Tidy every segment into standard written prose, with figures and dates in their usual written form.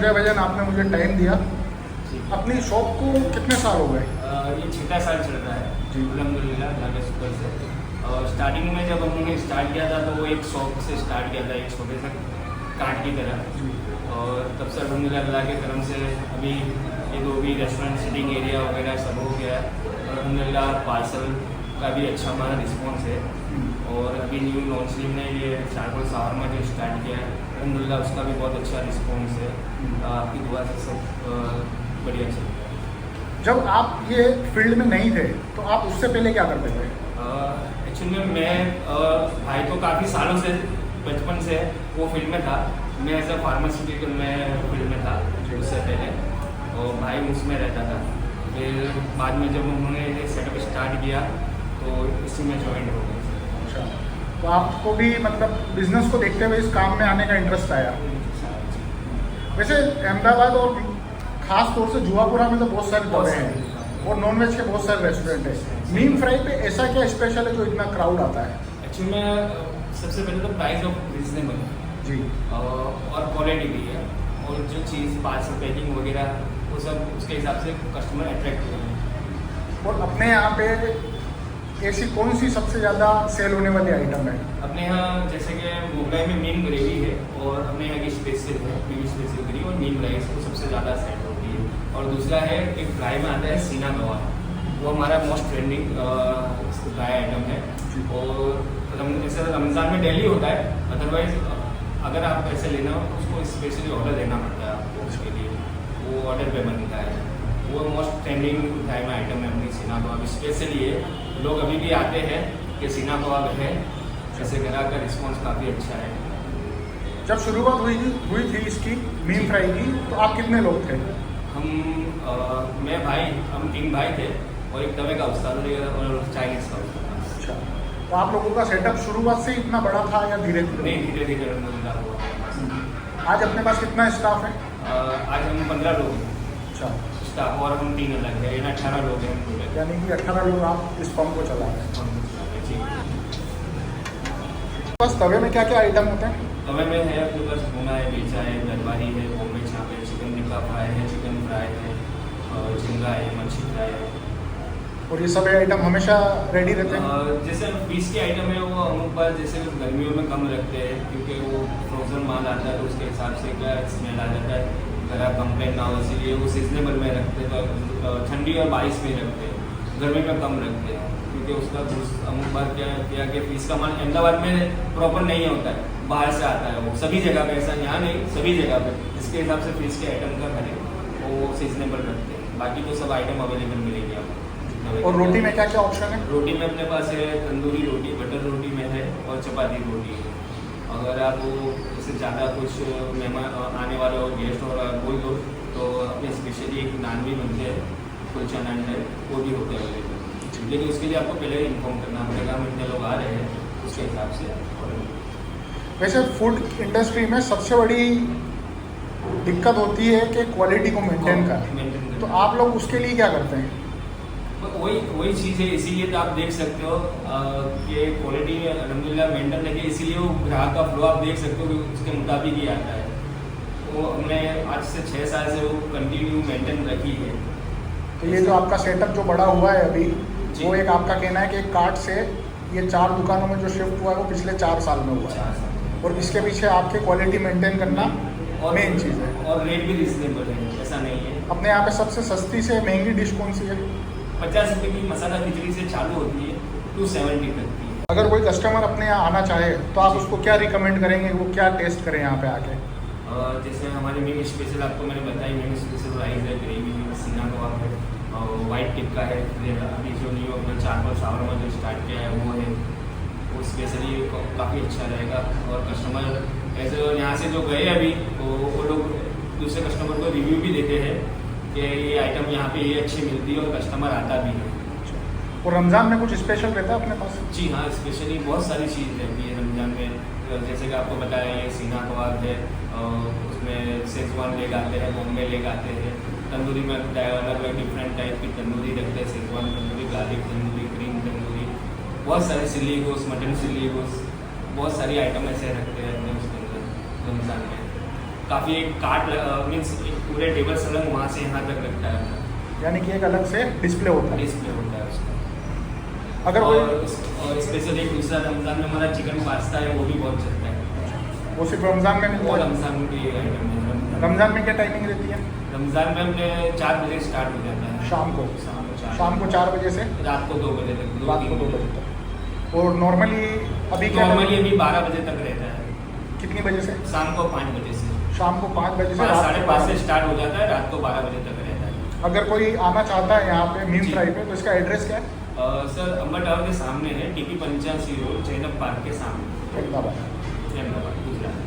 सूर्य भजन, आपने मुझे टाइम दिया। अपनी शॉप को कितने साल हो गए? ये 6 साल चल रहा है जी। अल्हम्दुलिल्लाह अल्लाह के शुक्र से। और स्टार्टिंग में जब हमने स्टार्ट किया था तो वो एक शॉप से स्टार्ट किया था, एक छोटे से कार्ट की तरह। और तब से अल्हम्दुलिल्लाह अल्लाह के करम से अभी ये जो भी रेस्टोरेंट सिटिंग एरिया वगैरह सब हो गया है। और अल्हम्दुलिल्लाह पार्सल का भी अच्छा हमारा रिस्पॉन्स है। और अभी न्यू लॉन्च ने ये चारकोल शावरमा जो स्टार्ट किया है, अल्हम्दुलिल्लाह उसका भी बहुत अच्छा रिस्पॉन्स है। आपकी दुआ से सब बढ़िया चल रहा है। जब आप ये फील्ड में नहीं थे तो आप उससे पहले क्या करते थे? एक्चुअली में मैं भाई तो काफ़ी सालों से बचपन से वो फील्ड में था। मैं एज ए फार्मास्यूटिकल में फील्ड में था उससे पहले, और भाई उसमें रहता था। फिर बाद में जब उन्होंने सेटअप स्टार्ट किया तो इसी में ज्वाइन हो गए। अच्छा, तो आपको भी मतलब बिजनेस को देखते हुए इस काम में आने का इंटरेस्ट आया? वैसे अहमदाबाद और ख़ास तौर से जुआपुरा में तो बहुत सारे ढाबे हैं और नॉनवेज के बहुत सारे रेस्टोरेंट हैं। नीम फ्राई पे ऐसा क्या स्पेशल है जो इतना क्राउड आता है? एक्चुअली में सबसे पहले तो प्राइस ऑफ रिजनेबल जी। और क्वालिटी भी है, और जो चीज़ पार्सल पैकिंग वगैरह वो सब उसके हिसाब से कस्टमर अट्रैक्ट हो रहे। और अपने यहाँ पे ऐसी कौन सी सबसे ज़्यादा सेल होने वाली आइटम है? अपने यहाँ जैसे कि मुंबई में नीम ग्रेवी है, और अपने यहाँ की स्पेशल है पीवी स्पेशल ग्रेवी और नीम राइस, वो सबसे ज़्यादा सेट होती है। और दूसरा है एक फ्राई में आता है सीना कबाब, वो हमारा मोस्ट ट्रेंडिंग फ्राई आइटम है। और जैसे रमज़ान में डेली होता है, अदरवाइज अगर आप पैसे लेना हो तो उसको स्पेशली ऑर्डर देना पड़ता है आपको, उसके लिए वो ऑर्डर पे बनता है। वो मोस्ट ट्रेंडिंग फ्राई में आइटम है अपनी सीना कबाब, स्पेशली है। लोग अभी भी आते हैं कि सीना कबाब है, जैसे ग्राहक का रिस्पॉन्स काफ़ी अच्छा है। जब शुरुआत हुई थी इसकी नीम फ्राई की, तो आप कितने लोग थे? मैं भाई, हम 3 भाई थे, और एक तवे का उस्ताद और चाइनीज़ का उस्ताद। अच्छा, तो आप लोगों का सेटअप शुरुआत से इतना बड़ा था या धीरे धीरे? नहीं, धीरे धीरे अल्हम्दुलिल्लाह हुआ। आज अपने पास कितना स्टाफ है? आज हम 15 लोग हैं अच्छा, स्टाफ, और हम 3 अलग हैं, यानी 18 लोग हैं टोटल। यानी कि 18 लोग आप इस फॉर्म को चला रहे हैं। बस तवे में क्या क्या आइटम होते हैं? तवे में है अपने पास भुना है, बेचा है, दरबारी है, बॉम्बे चाप है, चिकन टिक्का फ्राई है, चिकन फ्राई है, और झींगा है, मच्छी फ्राई है। और ये सब आइटम हमेशा रेडी रहते हैं? जैसे पीस के आइटम है वो हम ऊपर जैसे गर्मियों में कम रखते हैं, क्योंकि वो फ्रोजन माल आता है तो उसके हिसाब से क्या स्मेल आ जाता है, ज़रा कंप्लेन ना हो, इसीलिए वो सीजनेबल में रखते हैं। तो ठंडी और बारिश में रखते हैं, गर्मी में कम रखते हैं, क्योंकि उसका अमुक बार क्या किया कि पीस का माल अहमदाबाद में प्रॉपर नहीं होता है, बाहर से आता है वो सभी जगह पे, ऐसा यहाँ नहीं सभी जगह पे, इसके हिसाब से पीस के आइटम का खरीद वो सीजनेबल रखते हैं। बाकी तो सब आइटम अवेलेबल मिलेगी आपको। और रोटी में क्या क्या ऑप्शन है? रोटी में अपने पास है तंदूरी रोटी, बटर रोटी में है, और चपाती रोटी है। अगर आप इससे ज़्यादा कुछ मेहमान आने वाले हो, गेस्ट और कोई हो, तो अपने स्पेशली एक नान भी बनते हैं, कुलचा नान है, वो भी होते हैं अवेलेबल। लेकिन उसके लिए आपको पहले इन्फॉर्म करना पड़ेगा हम इतने लोग आ रहे हैं, उसके हिसाब से। वैसे फूड इंडस्ट्री में सबसे बड़ी दिक्कत होती है कि क्वालिटी को मेंटेन करना, तो आप लोग उसके लिए क्या करते हैं? वही चीज़ है, इसीलिए तो आप देख सकते हो कि क्वालिटी अल्हम्दुलिल्लाह मेंटेन रखी, इसीलिए वो ग्राहक का फ्लो आप देख सकते हो कि उसके मुताबिक ही आता है। वो हमने आज से 6 साल से वो कंटिन्यू मेंटेन रखी है। तो ये जो आपका सेटअप जो बड़ा हुआ है अभी, वो एक आपका कहना है कि एक कार्ट से ये 4 दुकानों में जो शिफ्ट हुआ है वो पिछले 4 साल में हुआ है, और इसके पीछे आपके क्वालिटी मेंटेन करना और मेन चीज़ है। और रेट भी रिजनेबल है, ऐसा नहीं है। अपने यहाँ पे सबसे सस्ती से महंगी डिश कौन सी है? 50 रुपये की मसाला खिचड़ी से चालू होती है, 270 तक की। अगर कोई कस्टमर अपने यहाँ आना चाहे तो आप उसको क्या रिकमेंड करेंगे, वो क्या टेस्ट करें यहाँ पे आके? जैसे हमारे मेन स्पेशल आपको मैंने बताई, मेन स्पेशल राइस है, ग्रेवी है, सीना कबाब है, और वाइट टिक्का है। अभी जो न्यू अपना चारकोल शावरमा जो स्टार्ट किया है वो है, वो स्पेशली काफ़ी अच्छा रहेगा। और कस्टमर ऐसे यहाँ से जो गए अभी, तो वो लोग दूसरे कस्टमर को रिव्यू भी देते हैं कि ये आइटम यहाँ पे ये अच्छी मिलती है, और कस्टमर आता भी है। और रमज़ान में कुछ स्पेशल रहता है अपने पास? जी हाँ, स्पेशली बहुत सारी चीज़ रहती है रमज़ान में। जैसे कि आपको बताया ये सीना कबाब है, उसमें शेजवान लेग आते हैं, बॉम्बे लेग आते हैं। तंदूरी में अलग अलग डिफरेंट टाइप की तंदूरी रखते हैं, Schezwan tandoori, garlic tandoori, green tandoori, बहुत सारी चिल्ली गोश्त, मटन चिल्ली गोश्त, बहुत सारी आइटम ऐसे रखते हैं अपने उसके अंदर रमज़ान में। काफ़ी एक कार्ड मीन्स एक पूरे टेबल सलंग वहाँ से यहाँ तक लगता है, यानी कि एक अलग से डिस्प्ले होता है। डिस्प्ले होता है उसका। अगर और स्पेशल एक दूसरा रमज़ान में हमारा चिकन पास्ता है, वो भी बहुत चलता है। वो सिर्फ रमज़ान में मिलता वो है? रमज़ान की आइटम है। रमज़ान में क्या टाइमिंग रहती है? रमज़ान में हमने 4 बजे स्टार्ट हो जाता है, शाम को? शाम को 4 बजे से रात को 2 बजे तक, रात को 2 बजे तक। और नॉर्मली अभी क्या नॉर्मली अभी 12 बजे तक रहता है। कितनी बजे से? शाम को 5 बजे से। शाम को 5 बजे से 5 रात साढ़े को 5 12 से बजे। स्टार्ट हो जाता है, रात को 12 बजे तक रहता है। अगर कोई आना चाहता है यहाँ पे मीम जी। फ्राई पे, तो इसका एड्रेस क्या है? सर अंबर टावर के सामने है, टीपी 85 रोड, जैनब पार्क के सामने, अहमदाबाद। अहमदाबाद, गुजरात।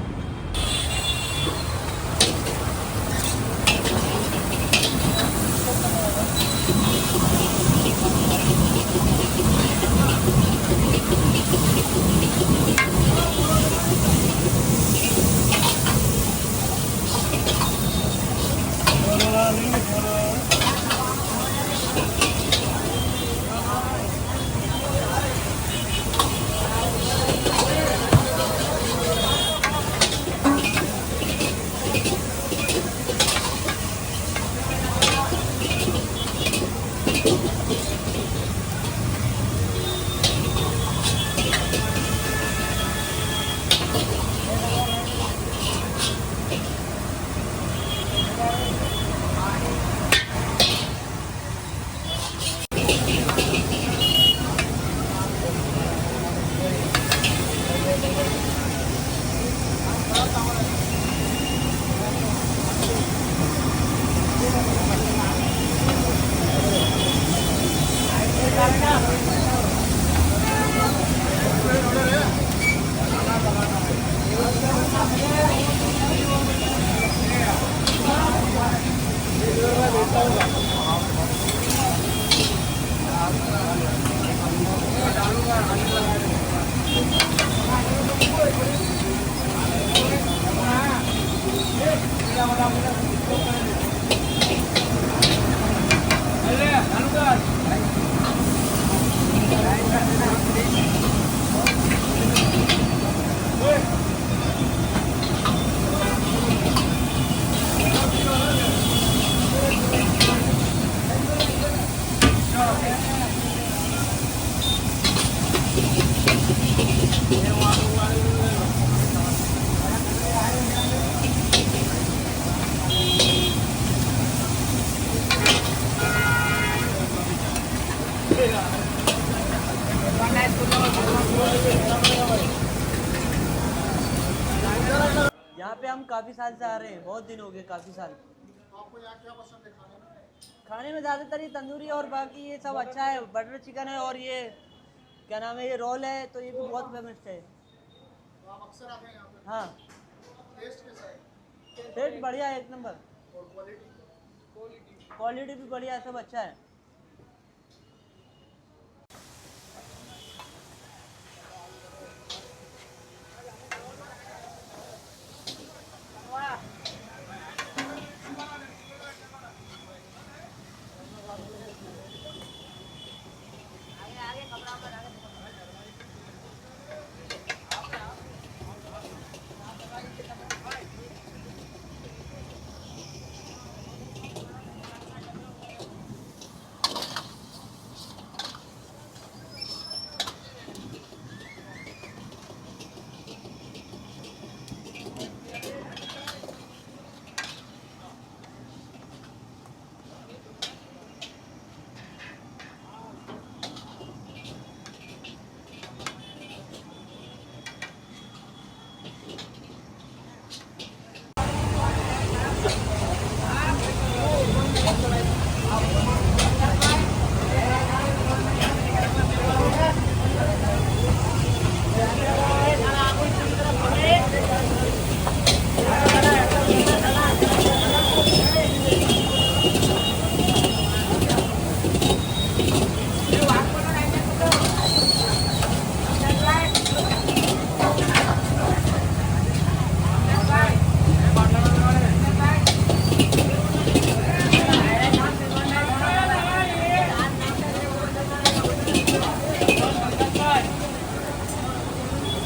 यहाँ पे हम काफ़ी साल से आ रहे हैं, बहुत दिन हो गए, काफ़ी साल। आपको यहाँ क्या पसंद है खाने में? खाने में ज़्यादातर ये तंदूरी और बाकी ये सब अच्छा है, बटर चिकन है और ये क्या नाम है, ये रोल है, तो ये भी बहुत फेमस है। तो आप अक्सर आते हैं यहाँ पे? हाँ, टेस्ट कैसा है? टेस्ट बढ़िया है, एक नंबर। और क्वालिटी? क्वालिटी भी बढ़िया है, सब अच्छा है।